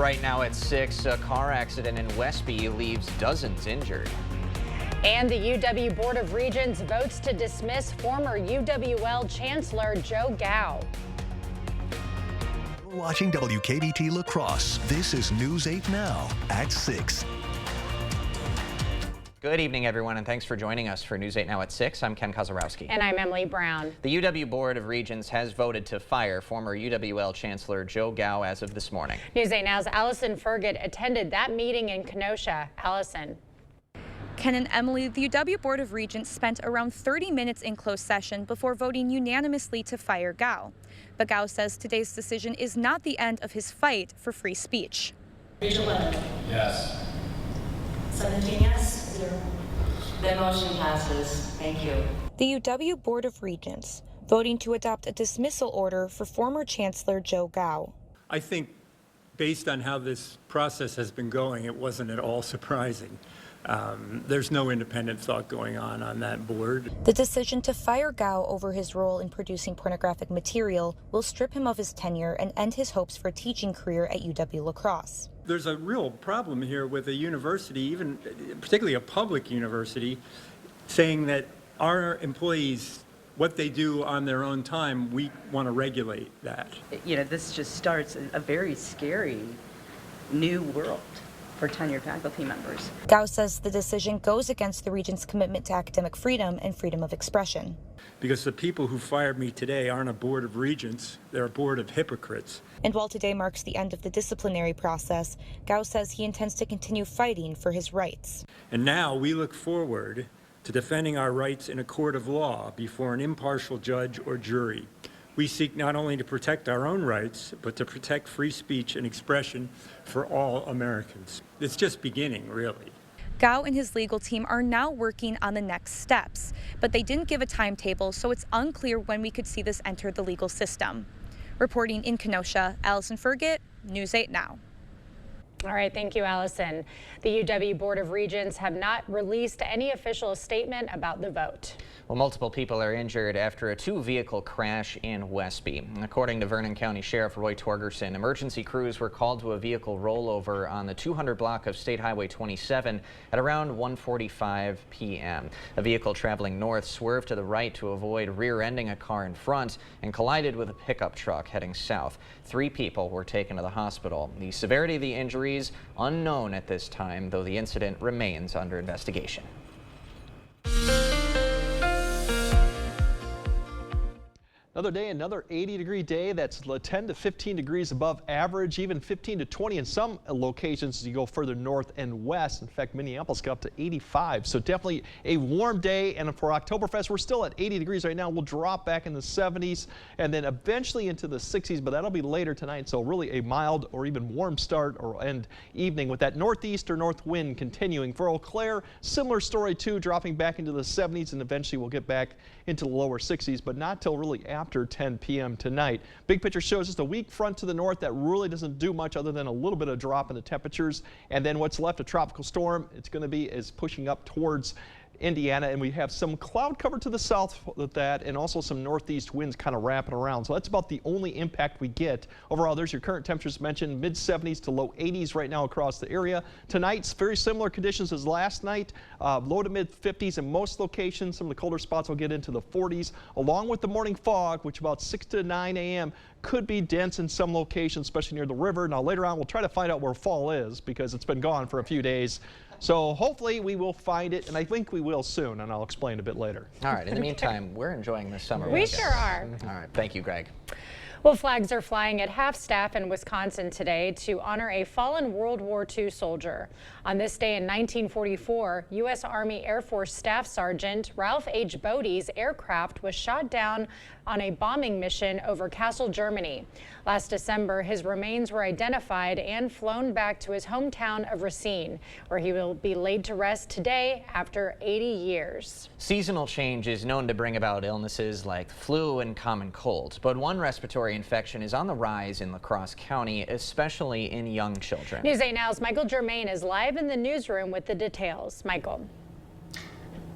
Right now at 6, a car accident in Westby leaves dozens injured. And the UW Board of Regents votes to dismiss former UWL Chancellor Joe Gao. You're watching WKBT La Crosse. This is News 8 Now at 6. Good evening, everyone, and thanks for joining us for News 8 Now at 6. I'm Ken Kozarowski. And I'm Emily Brown. The UW Board of Regents has voted to fire former UWL Chancellor Joe Gao as of this morning. News 8 Now's Allison Fergit attended that meeting in Kenosha. Allison. Ken and Emily, the UW Board of Regents spent around 30 minutes in closed session before voting unanimously to fire Gao. But Gao says today's decision is not the end of his fight for free speech. Raise your weapon. Yes. 17 yes. 0. The motion passes. Thank you. The UW Board of Regents voting to adopt a dismissal order for former Chancellor Joe Gao. I think based on how this process has been going, it wasn't at all surprising. There's no independent thought going on that board. The decision to fire Gao over his role in producing pornographic material will strip him of his tenure and end his hopes for a teaching career at UW La Crosse. There's a real problem here with a university, even particularly a public university, saying that our employees, what they do on their own time, we want to regulate that. You know, this just starts a very scary new world for tenured faculty members. Gao says the decision goes against the Regents' commitment to academic freedom and freedom of expression. Because the people who fired me today aren't a board of regents, they're a board of hypocrites. And while today marks the end of the disciplinary process, Gao says he intends to continue fighting for his rights. And now we look forward to defending our rights in a court of law before an impartial judge or jury. We seek not only to protect our own rights, but to protect free speech and expression for all Americans. It's just beginning, really. Gao and his legal team are now working on the next steps, but they didn't give a timetable, so it's unclear when we could see this enter the legal system. Reporting in Kenosha, Allison Fergit, News 8 Now. All right, thank you, Allison. The UW Board of Regents have not released any official statement about the vote. Well, multiple people are injured after a two-vehicle crash in Westby. According to Vernon County Sheriff Roy Torgerson, emergency crews were called to a vehicle rollover on the 200 block of State Highway 27 at around 1:45 p.m. A vehicle traveling north swerved to the right to avoid rear-ending a car in front and collided with a pickup truck heading south. 3 people were taken to the hospital. The severity of the injuries unknown at this time, though the incident remains under investigation. Another day, another 80-degree day. That's 10 to 15 degrees above average, even 15 to 20 in some locations as you go further north and west. In fact, Minneapolis got up to 85. So definitely a warm day. And for Oktoberfest, we're still at 80 degrees right now. We'll drop back in the 70s and then eventually into the 60s, but that'll be later tonight. So really a mild or even warm start or end evening with that northeast or north wind continuing. For Eau Claire, similar story too, dropping back into the 70s and eventually we'll get back into the lower 60s, but not till really after 10 p.m. tonight. Big picture shows just a weak front to the north that really doesn't do much other than a little bit of drop in the temperatures. And then what's left, a tropical storm, it's going to be is pushing up towards Indiana, and we have some cloud cover to the south with that and also some northeast winds kind of wrapping around. So that's about the only impact we get. Overall, there's your current temperatures mentioned, mid 70s to low 80s right now across the area. Tonight's very similar conditions as last night, low to mid 50s in most locations. Some of the colder spots will get into the 40s along with the morning fog, which about 6 to 9 a.m. could be dense in some locations, especially near the river. Now later on, we'll try to find out where fall is because it's been gone for a few days. So hopefully we will find it, and I think we will soon, and I'll explain a bit later. All right, in the meantime, we're enjoying this summer We sure are. All right, thank you, Greg. Well, flags are flying at half-staff in Wisconsin today to honor a fallen World War II soldier. On this day in 1944, U.S. Army Air Force Staff Sergeant Ralph H. Bode's aircraft was shot down on a bombing mission over Kassel, Germany. Last December, his remains were identified and flown back to his hometown of Racine, where he will be laid to rest today after 80 years. Seasonal change is known to bring about illnesses like flu and common colds, but one respiratory infection is on the rise in La Crosse County, especially in young children. News 8 Now's Michael Germain is live in the newsroom with the details. Michael.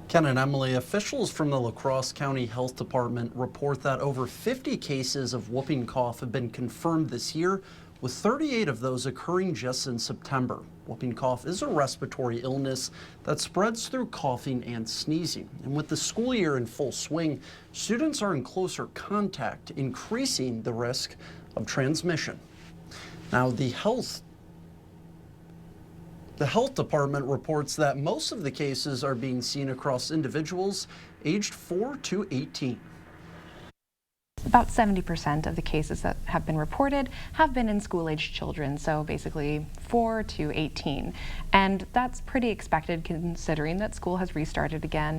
Ken and Emily, officials from the La Crosse County Health Department report that over 50 cases of whooping cough have been confirmed this year, with 38 of those occurring just in September. Whooping cough is a respiratory illness that spreads through coughing and sneezing. And with the school year in full swing, students are in closer contact, increasing the risk of transmission. Now, the health department reports that most of the cases are being seen across individuals aged 4 to 18. About 70% of the cases that have been reported have been in school-aged children, so basically 4 to 18. And that's pretty expected considering that school has restarted again.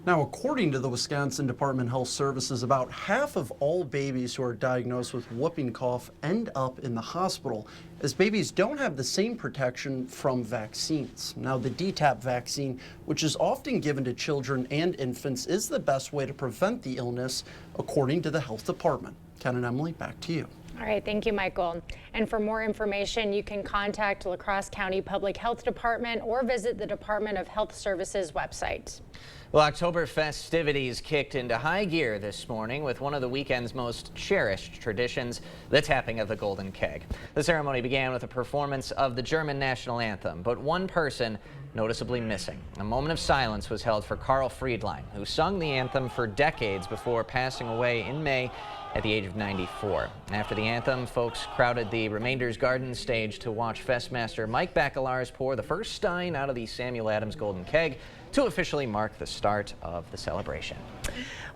Now, according to the Wisconsin Department of Health Services, about half of all babies who are diagnosed with whooping cough end up in the hospital, as babies don't have the same protection from vaccines. Now, the DTaP vaccine, which is often given to children and infants, is the best way to prevent the illness, according to the health department. Ken and Emily, back to you. All right, thank you, Michael. And for more information, you can contact La Crosse County Public Health Department or visit the Department of Health Services website. Well, October festivities kicked into high gear this morning with one of the weekend's most cherished traditions, the tapping of the golden keg. The ceremony began with a performance of the German national anthem, but one person noticeably missing. A moment of silence was held for Carl Friedlein, who sung the anthem for decades before passing away in May at the age of 94. After the anthem, folks crowded the Remainders Garden stage to watch Festmaster Mike Bacalarz pour the first stein out of the Samuel Adams Golden Keg to officially mark the start of the celebration.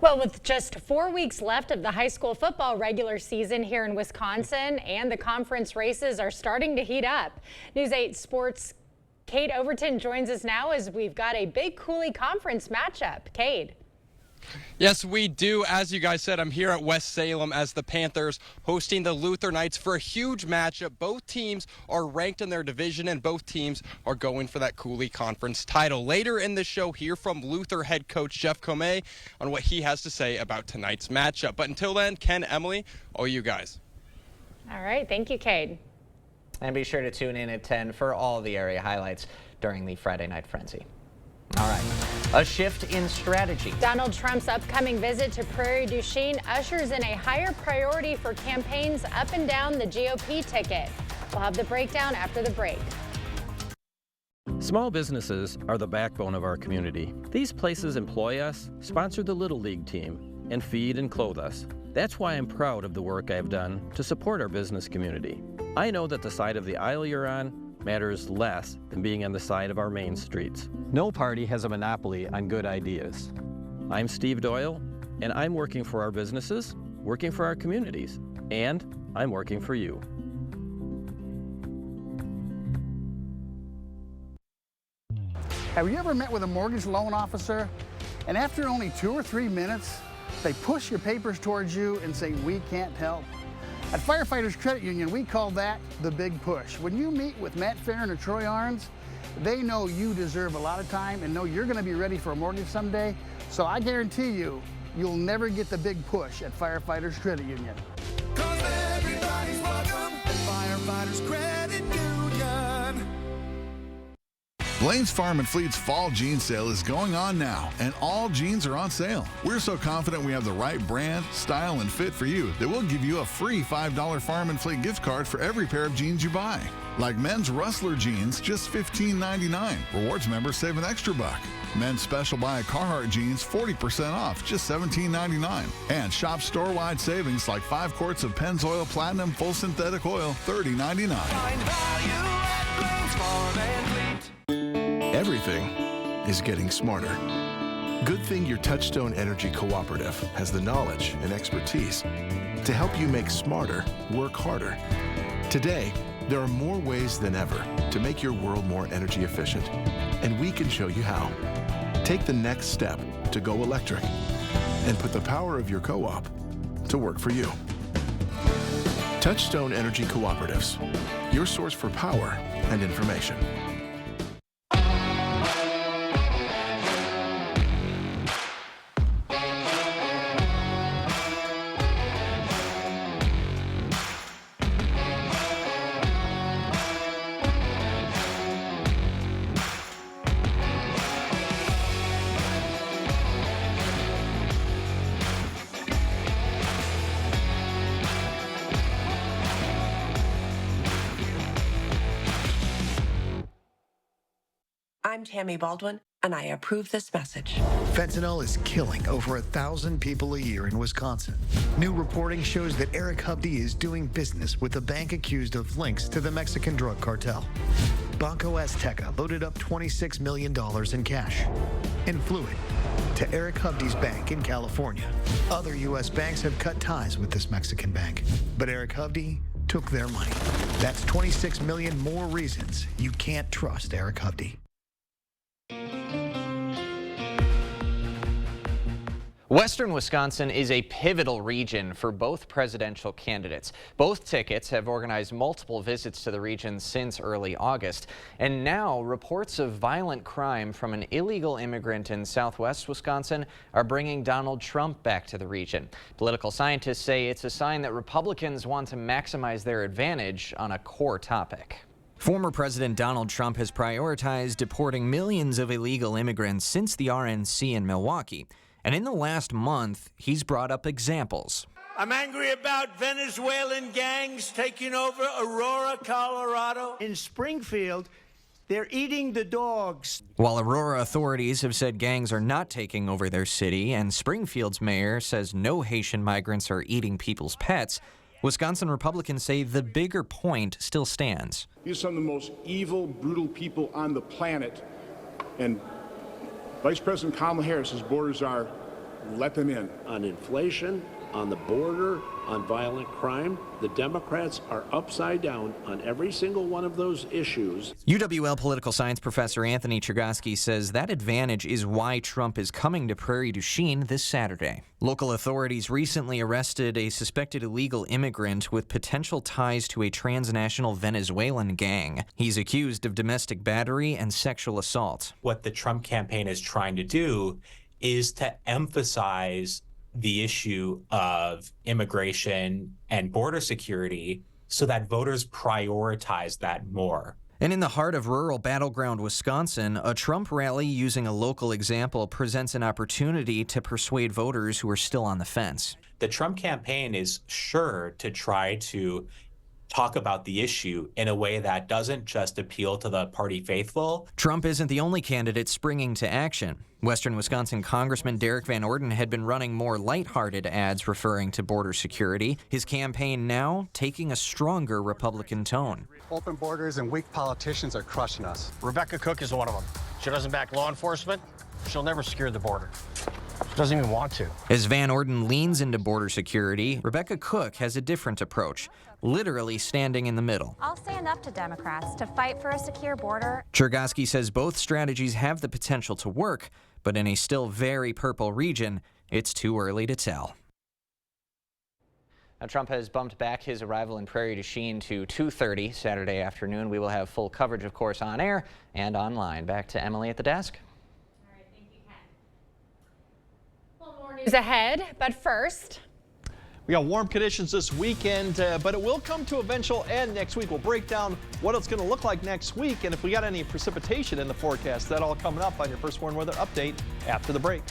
Well, with just 4 weeks left of the high school football regular season here in Wisconsin, and the conference races are starting to heat up. News 8 Sports' Cade Overton joins us now as we've got a big Cooley Conference matchup. Cade. Yes, we do. As you guys said, I'm here at West Salem as the Panthers hosting the Luther Knights for a huge matchup. Both teams are ranked in their division, and both teams are going for that Cooley Conference title. Later in the show, hear from Luther head coach Jeff Comey on what he has to say about tonight's matchup. But until then, Ken, Emily, all you guys. All right, thank you, Cade. And be sure to tune in at 10 for all the area highlights during the Friday Night Frenzy. All right, a shift in strategy. Donald Trump's upcoming visit to Prairie du Chien ushers in a higher priority for campaigns up and down the GOP ticket. We'll have the breakdown after the break. Small businesses are the backbone of our community. These places employ us, sponsor the Little League team, and feed and clothe us. That's why I'm proud of the work I've done to support our business community. I know that the side of the aisle you're on matters less than being on the side of our main streets. No party has a monopoly on good ideas. I'm Steve Doyle, and I'm working for our businesses, working for our communities, and I'm working for you. Have you ever met with a mortgage loan officer, and after only 2 or 3 minutes, they push your papers towards you and say, "We can't help"? At Firefighters Credit Union, we call that the big push. When you meet with Matt Farron or Troy Arns, they know you deserve a lot of time and know you're going to be ready for a mortgage someday. So I guarantee you, you'll never get the big push at Firefighters Credit Union. 'Cause everybody's welcome at Firefighters Credit Union. Blaine's Farm and Fleet's fall jean sale is going on now, and all jeans are on sale. We're so confident we have the right brand, style, and fit for you that we'll give you a free $5 Farm and Fleet gift card for every pair of jeans you buy. Like men's Rustler jeans, just $15.99. Rewards members save an extra $1. Men's Special Buy Carhartt jeans, 40% off, just $17.99. And shop store-wide savings like 5 quarts of Pennzoil Platinum Full Synthetic Oil, $30.99. Find value at Blaine's Farm and Fleet. Everything is getting smarter. Good thing your Touchstone Energy Cooperative has the knowledge and expertise to help you make smarter work harder. Today, there are more ways than ever to make your world more energy efficient, and we can show you how. Take the next step to go electric and put the power of your co-op to work for you. Touchstone Energy Cooperatives, your source for power and information. I'm Tammy Baldwin, and I approve this message. Fentanyl is killing over 1,000 people a year in Wisconsin. New reporting shows that Eric Hovde is doing business with a bank accused of links to the Mexican drug cartel. Banco Azteca loaded up $26 million in cash and flew it to Eric Hovde's bank in California. Other U.S. banks have cut ties with this Mexican bank, but Eric Hovde took their money. That's 26 million more reasons you can't trust Eric Hovde. Western Wisconsin is a pivotal region for both presidential candidates. Both tickets have organized multiple visits to the region since early August. And now reports of violent crime from an illegal immigrant in southwest Wisconsin are bringing Donald Trump back to the region. Political scientists say it's a sign that Republicans want to maximize their advantage on a core topic. Former President Donald Trump has prioritized deporting millions of illegal immigrants since the RNC in Milwaukee. And in the last month, he's brought up examples. I'm angry about Venezuelan gangs taking over Aurora, Colorado. In Springfield, they're eating the dogs. While Aurora authorities have said gangs are not taking over their city, and Springfield's mayor says no Haitian migrants are eating people's pets, Wisconsin Republicans say the bigger point still stands. These are some of the most evil, brutal people on the planet, and Vice President Kamala Harris's borders are, let them in. On inflation, on the border, on violent crime, the Democrats are upside down on every single one of those issues. UWL political science professor Anthony Chergosky says that advantage is why Trump is coming to Prairie du Chien this Saturday. Local authorities recently arrested a suspected illegal immigrant with potential ties to a transnational Venezuelan gang. He's accused of domestic battery and sexual assault. What the Trump campaign is trying to do is to emphasize the issue of immigration and border security so that voters prioritize that more. And in the heart of rural battleground Wisconsin, a Trump rally using a local example presents an opportunity to persuade voters who are still on the fence. The Trump campaign is sure to try to talk about the issue in a way that doesn't just appeal to the party faithful. Trump isn't the only candidate springing to action. Western Wisconsin Congressman Derek Van Orden had been running more lighthearted ads referring to border security. His campaign now taking a stronger Republican tone. Open borders and weak politicians are crushing us. Rebecca Cook is one of them. She doesn't back law enforcement. She'll never secure the border. She doesn't even want to. As Van Orden leans into border security, Rebecca Cook has a different approach, literally standing in the middle. I'll stand up to Democrats to fight for a secure border. Chergosky says both strategies have the potential to work, but in a still very purple region, it's too early to tell. Now, Trump has bumped back his arrival in Prairie du Chien to 2:30 Saturday afternoon. We will have full coverage, of course, on air and online. Back to Emily at the desk. News ahead, but first, we got warm conditions this weekend, but it will come to eventual end next week. We'll break down what it's going to look like next week, and if we got any precipitation in the forecast, that all coming up on your First Warn Weather Update after the break.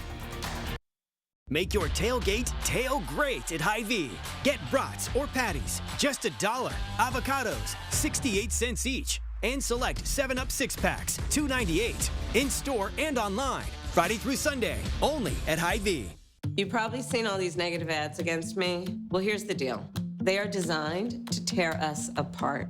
Make your tailgate tail great at Hy-Vee. Get brats or patties, just $1. Avocados, 68 cents each. And select 7-Up 6-packs, $2.98. In store and online, Friday through Sunday, only at Hy-Vee. You've probably seen all these negative ads against me. Well, here's the deal. They are designed to tear us apart.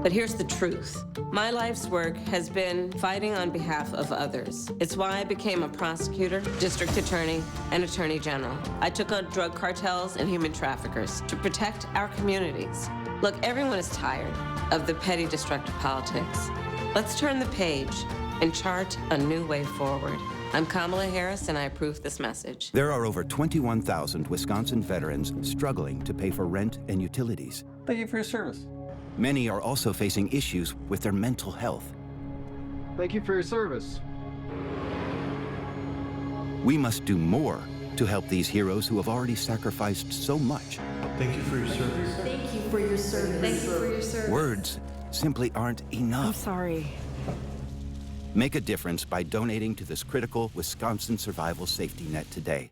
But here's the truth. My life's work has been fighting on behalf of others. It's why I became a prosecutor, district attorney, and attorney general. I took on drug cartels and human traffickers to protect our communities. Look, everyone is tired of the petty, destructive politics. Let's turn the page and chart a new way forward. I'm Kamala Harris, and I approve this message. There are over 21,000 Wisconsin veterans struggling to pay for rent and utilities. Thank you for your service. Many are also facing issues with their mental health. Thank you for your service. We must do more to help these heroes who have already sacrificed so much. Thank you for your service. Thank you for your service. Thank you for your service. Words simply aren't enough. I'm sorry. Make a difference by donating to this critical Wisconsin survival safety net today.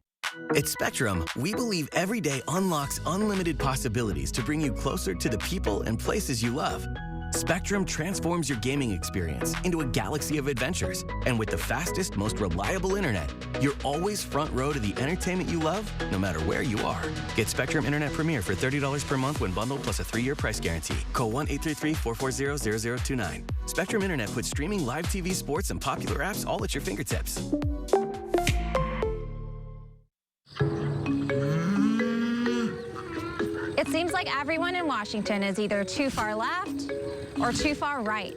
At Spectrum, we believe every day unlocks unlimited possibilities to bring you closer to the people and places you love. Spectrum transforms your gaming experience into a galaxy of adventures. And with the fastest, most reliable internet, you're always front row to the entertainment you love, no matter where you are. Get Spectrum Internet Premier for $30 per month when bundled, plus a 3-year price guarantee. Call 1-833-440-0029. Spectrum Internet puts streaming live TV, sports, and popular apps all at your fingertips. It seems like everyone in Washington is either too far left or too far right.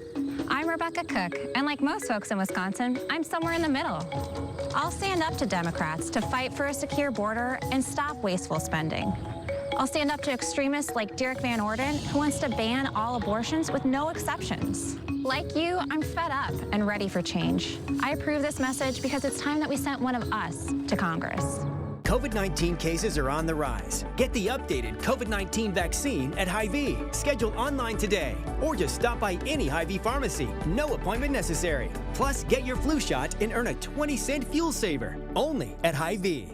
I'm Rebecca Cook, and like most folks in Wisconsin, I'm somewhere in the middle. I'll stand up to Democrats to fight for a secure border and stop wasteful spending. I'll stand up to extremists like Derek Van Orden, who wants to ban all abortions with no exceptions. Like you, I'm fed up and ready for change. I approve this message because it's time that we sent one of us to Congress. COVID-19 cases are on the rise. Get the updated COVID-19 vaccine at Hy-Vee. Schedule online today or just stop by any Hy-Vee pharmacy. No appointment necessary. Plus, get your flu shot and earn a 20-cent fuel saver. Only at Hy-Vee.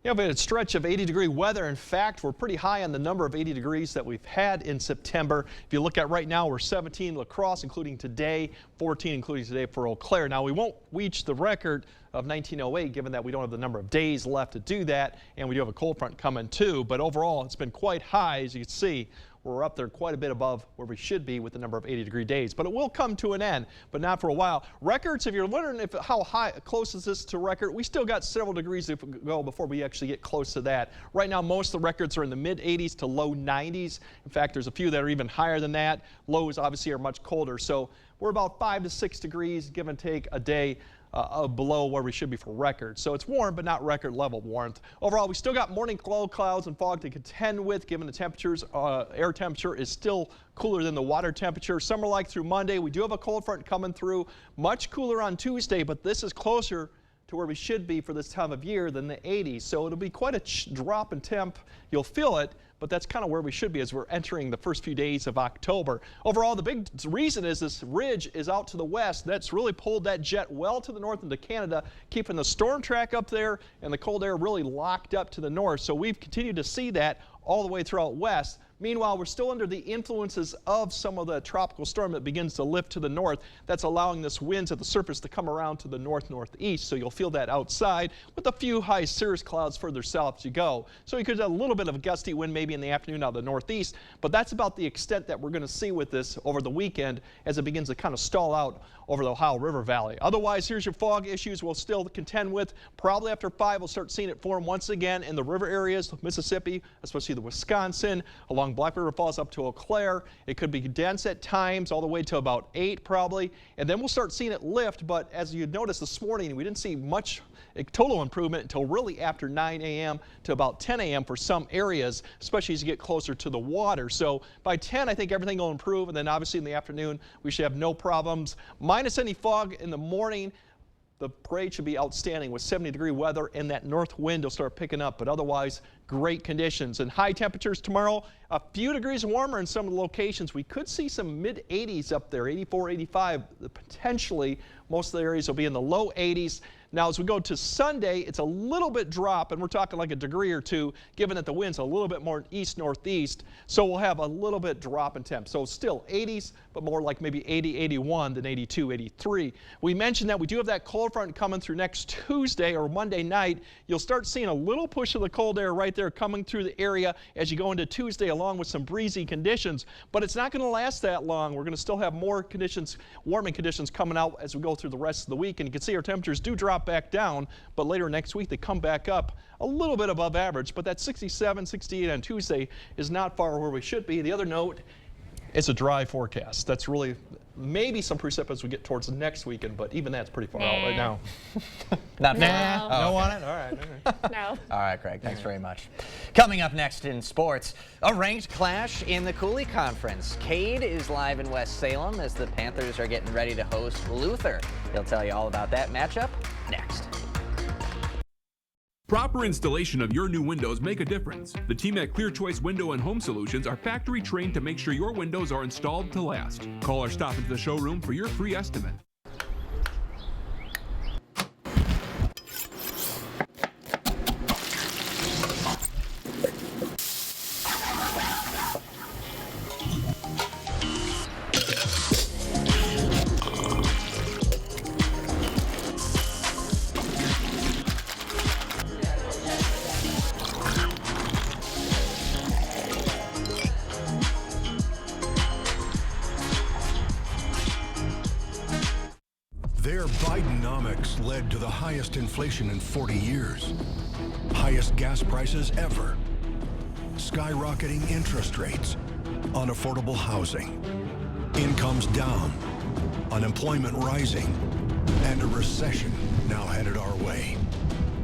Yeah, we had a stretch of 80-degree weather. In fact, we're pretty high on the number of 80 degrees that we've had in September. If you look at right now, we're 17 La Crosse, including today, 14 including today for Eau Claire. Now, we won't reach the record of 1908, given that we don't have the number of days left to do that, and we do have a cold front coming too. But overall, it's been quite high, as you can see. We're up there quite a bit above where we should be with the number of 80-degree days. But it will come to an end, but not for a while. Records, if you're wondering how close is this to record, we still got several degrees to go before we actually get close to that. Right now, most of the records are in the mid-80s to low 90s. In fact, there's a few that are even higher than that. Lows obviously are much colder. So we're about 5 to 6 degrees, give and take, a day below where we should be for record. So it's warm, but not record level warmth. Overall, we still got morning low clouds and fog to contend with, given the temperatures. Air temperature is still cooler than the water temperature. Summer-like through Monday. We do have a cold front coming through. Much cooler on Tuesday, but this is closer to where we should be for this time of year than the 80s. So it'll be quite a drop in temp. You'll feel it, but that's kind of where we should be as we're entering the first few days of October. Overall, the big reason is this ridge is out to the west. That's really pulled that jet well to the north into Canada, keeping the storm track up there and the cold air really locked up to the north. So we've continued to see that all the way throughout west. Meanwhile, we're still under the influences of some of the tropical storm that begins to lift to the north. That's allowing this winds at the surface to come around to the north-northeast. So you'll feel that outside with a few high cirrus clouds further south as you go. So you could have a little bit of a gusty wind maybe in the afternoon out of the northeast, but that's about the extent that we're going to see with this over the weekend as it begins to kind of stall out over the Ohio River Valley. Otherwise, here's your fog issues we'll still contend with. Probably after 5, we'll start seeing it form once again in the river areas, Mississippi, especially the Wisconsin, along Black River Falls up to Eau Claire. It could be dense at times all the way to about 8 probably, and then we'll start seeing it lift. But as you noticed this morning, we didn't see much total improvement until really after 9 a.m. to about 10 a.m. for some areas, especially as you get closer to the water. So by 10, I think everything will improve, and then obviously in the afternoon, we should have no problems. Minus any fog in the morning. The parade should be outstanding with 70-degree weather, and that north wind will start picking up, but otherwise great conditions. And high temperatures tomorrow, a few degrees warmer in some of the locations. We could see some mid-80s up there, 84, 85. Potentially, most of the areas will be in the low 80s. Now, as we go to Sunday, it's a little bit drop, and we're talking like a degree or two, given that the wind's a little bit more east-northeast. So we'll have a little bit drop in temp. So still 80s, but more like maybe 80, 81 than 82, 83. We mentioned that we do have that cold front coming through next Tuesday or Monday night. You'll start seeing a little push of the cold air right there coming through the area as you go into Tuesday, along with some breezy conditions. But it's not going to last that long. We're going to still have more conditions, warming conditions coming out as we go through the rest of the week. And you can see our temperatures do drop back down, but later next week they come back up a little bit above average. But that 67, 68 on Tuesday is not far where we should be. The other note, it's a dry forecast. That's really maybe some precip as we get towards the next weekend, but even that's pretty far out right now. Not No. fair? Oh, No okay. on it? All right. No. All right, Craig, thanks very much. Coming up next in sports, a ranked clash in the Cooley Conference. Cade is live in West Salem as the Panthers are getting ready to host Luther. He'll tell you all about that matchup next. Proper installation of your new windows make a difference. The team at Clear Choice Window and Home Solutions are factory trained to make sure your windows are installed to last. Call or stop into the showroom for your free estimate. highest inflation in 40 years, highest gas prices ever, skyrocketing interest rates, unaffordable housing, incomes down, unemployment rising, and a recession now headed our way.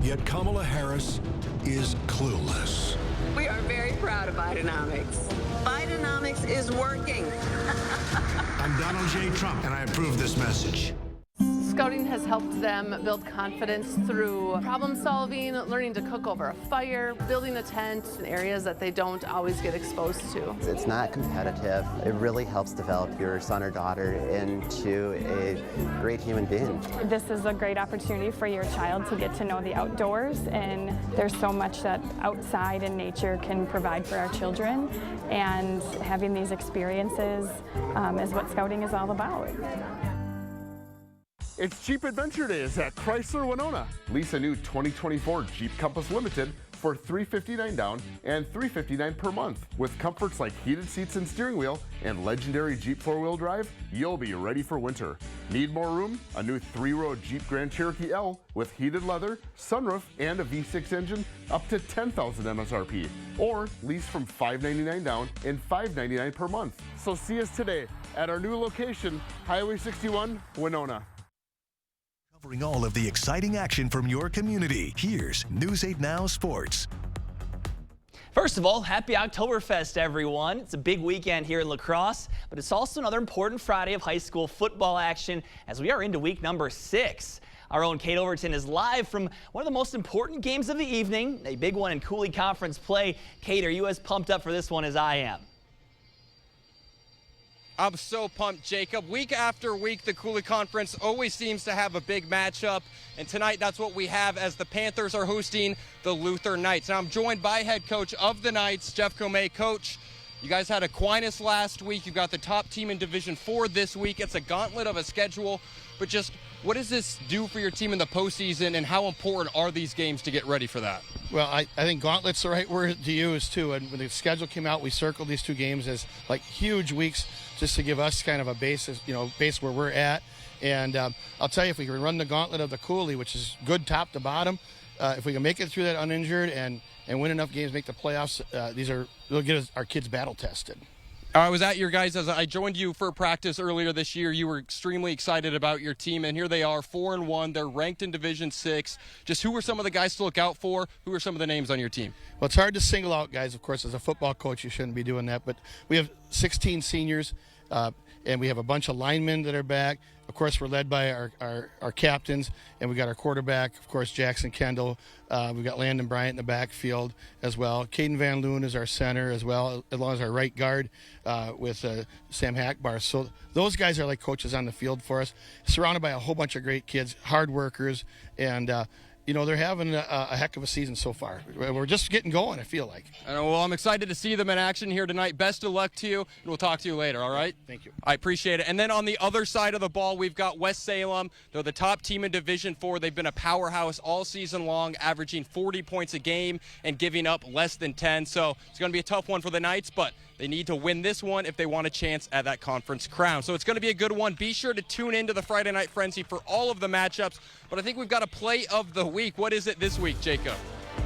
Yet Kamala Harris is clueless. We are very proud of Bidenomics. Bidenomics is working. I'm Donald J. Trump, and I approve this message. Scouting has helped them build confidence through problem solving, learning to cook over a fire, building a tent in areas that they don't always get exposed to. It's not competitive. It really helps develop your son or daughter into a great human being. This is a great opportunity for your child to get to know the outdoors, and there's so much that outside and nature can provide for our children, and having these experiences is what Scouting is all about. It's Jeep Adventure Days at Chrysler Winona. Lease a new 2024 Jeep Compass Limited for $359 down and $359 per month. With comforts like heated seats and steering wheel and legendary Jeep 4-wheel drive, you'll be ready for winter. Need more room? A new 3-row Jeep Grand Cherokee L with heated leather, sunroof, and a V6 engine up to $10,000 MSRP. Or lease from $599 down and $599 per month. So see us today at our new location, Highway 61, Winona. Covering all of the exciting action from your community, here's News 8 Now Sports. First of all, happy Oktoberfest, everyone. It's a big weekend here in La Crosse, but it's also another important Friday of high school football action as we are into week number 6. Our own Kate Overton is live from one of the most important games of the evening, a big one in Cooley Conference play. Kate, are you as pumped up for this one as I am? I'm so pumped, Jacob. Week after week, the Cooley Conference always seems to have a big matchup, and tonight that's what we have as the Panthers are hosting the Luther Knights. Now I'm joined by head coach of the Knights, Jeff Comey. Coach, you guys had Aquinas last week. You've got the top team in Division 4 this week. It's a gauntlet of a schedule, but just what does this do for your team in the postseason, and how important are these games to get ready for that? Well, I think gauntlet's the right word to use, too. And when the schedule came out, we circled these 2 games as like huge weeks just to give us kind of a basis, base where we're at. And I'll tell you, if we can run the gauntlet of the Cooley, which is good top to bottom, if we can make it through that uninjured and win enough games, make the playoffs, they'll get our kids battle tested. I was at your guys as I joined you for practice earlier this year. You were extremely excited about your team, and here they are, 4-1. They're ranked in Division 6. Just who are some of the guys to look out for? Who are some of the names on your team? Well, it's hard to single out guys. Of course, as a football coach, you shouldn't be doing that. But we have 16 seniors, and we have a bunch of linemen that are back. Of course, we're led by our captains, and we got our quarterback, of course, Jackson Kendall. We've got Landon Bryant in the backfield as well. Caden Van Loon is our center as well, as long as our right guard with Sam Hackbar. So those guys are like coaches on the field for us, surrounded by a whole bunch of great kids, hard workers, and they're having a heck of a season so far. We're just getting going, I feel like. Well, I'm excited to see them in action here tonight. Best of luck to you, and we'll talk to you later, all right? Thank you. I appreciate it. And then on the other side of the ball, we've got West Salem. They're the top team in Division 4. They've been a powerhouse all season long, averaging 40 points a game and giving up less than 10. So it's going to be a tough one for the Knights, but they need to win this one if they want a chance at that conference crown. So it's going to be a good one. Be sure to tune into the Friday Night Frenzy for all of the matchups. But I think we've got a play of the week. What is it this week, Jacob?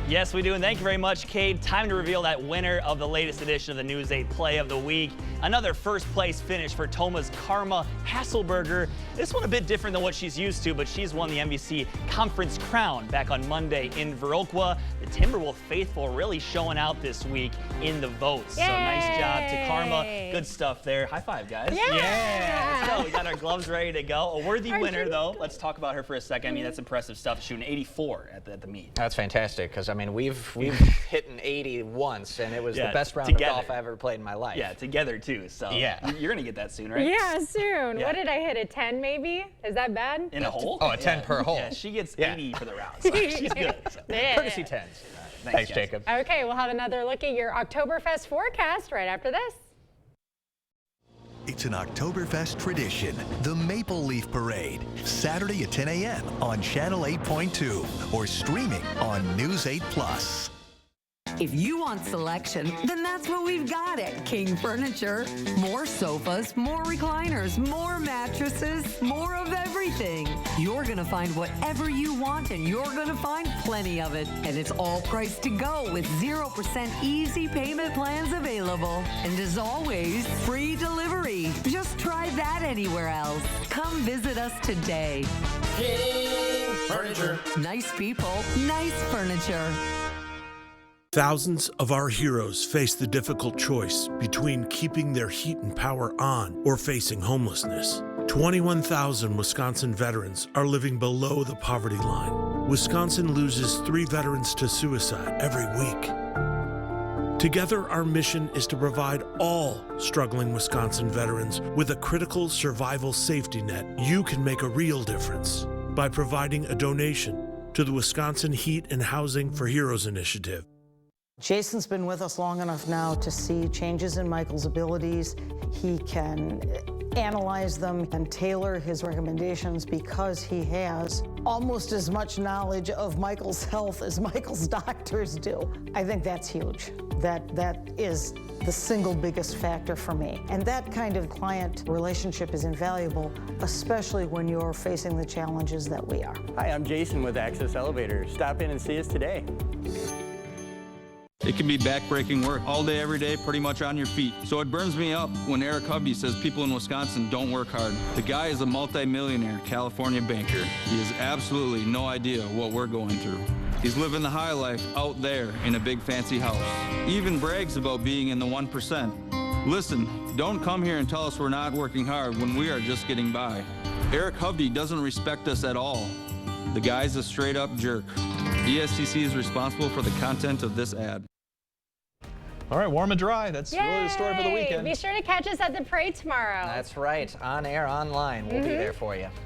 Yes, we do, and thank you very much, Cade. Time to reveal that winner of the latest edition of the News 8 Play of the Week. Another first-place finish for Toma's Karma Hasselberger. This one a bit different than what she's used to, but she's won the MVC Conference Crown back on Monday in Viroqua. The Timberwolf faithful really showing out this week in the votes. Yay! So nice job to Karma. Good stuff there. High five, guys. Yeah! Let's go. We got our gloves ready to go. A worthy winner, though. Let's talk about her for a second. I mean, that's impressive stuff. Shooting 84 at the meet. That's fantastic, because I mean, we've hit an 80 once, and it was the best round together. of golf I ever played in my life. Yeah, together too. So yeah, you're gonna get that soon, right? Yeah, soon. Yeah. What did I hit? A 10 maybe? Is that bad? In a hole? Oh, a 10 per hole. Yeah, she gets 80 for the round. So she's good. So. Yeah. Courtesy 10s. Thanks, Jacob. Okay, we'll have another look at your Oktoberfest forecast right after this. It's an Oktoberfest tradition, the Maple Leaf Parade, Saturday at 10 a.m. on Channel 8.2 or streaming on News 8 Plus. If you want selection, then that's what we've got at King Furniture. More sofas, more recliners, more mattresses, more of everything. everything. You're going to find whatever you want, and you're going to find plenty of it. And it's all priced to go with 0% easy payment plans available. And as always, free delivery. Just try that anywhere else. Come visit us today. King Furniture. Nice people, nice furniture. Thousands of our heroes face the difficult choice between keeping their heat and power on or facing homelessness. 21,000 Wisconsin veterans are living below the poverty line. Wisconsin loses 3 veterans to suicide every week. Together, our mission is to provide all struggling Wisconsin veterans with a critical survival safety net. You can make a real difference by providing a donation to the Wisconsin Heat and Housing for Heroes initiative. Jason's been with us long enough now to see changes in Michael's abilities. He can analyze them and tailor his recommendations because he has almost as much knowledge of Michael's health as Michael's doctors do. I think that's huge. That is the single biggest factor for me. And that kind of client relationship is invaluable, especially when you're facing the challenges that we are. Hi, I'm Jason with Access Elevators. Stop in and see us today. It can be back-breaking work all day, every day, pretty much on your feet. So it burns me up when Eric Hovde says people in Wisconsin don't work hard. The guy is a multi-millionaire California banker. He has absolutely no idea what we're going through. He's living the high life out there in a big fancy house. He even brags about being in the 1%. Listen, don't come here and tell us we're not working hard when we are just getting by. Eric Hovde doesn't respect us at all. The guy's a straight-up jerk. ESTC is responsible for the content of this ad. All right, warm and dry. That's really the story for the weekend. Be sure to catch us at the parade tomorrow. That's right. On air, online. We'll be there for you.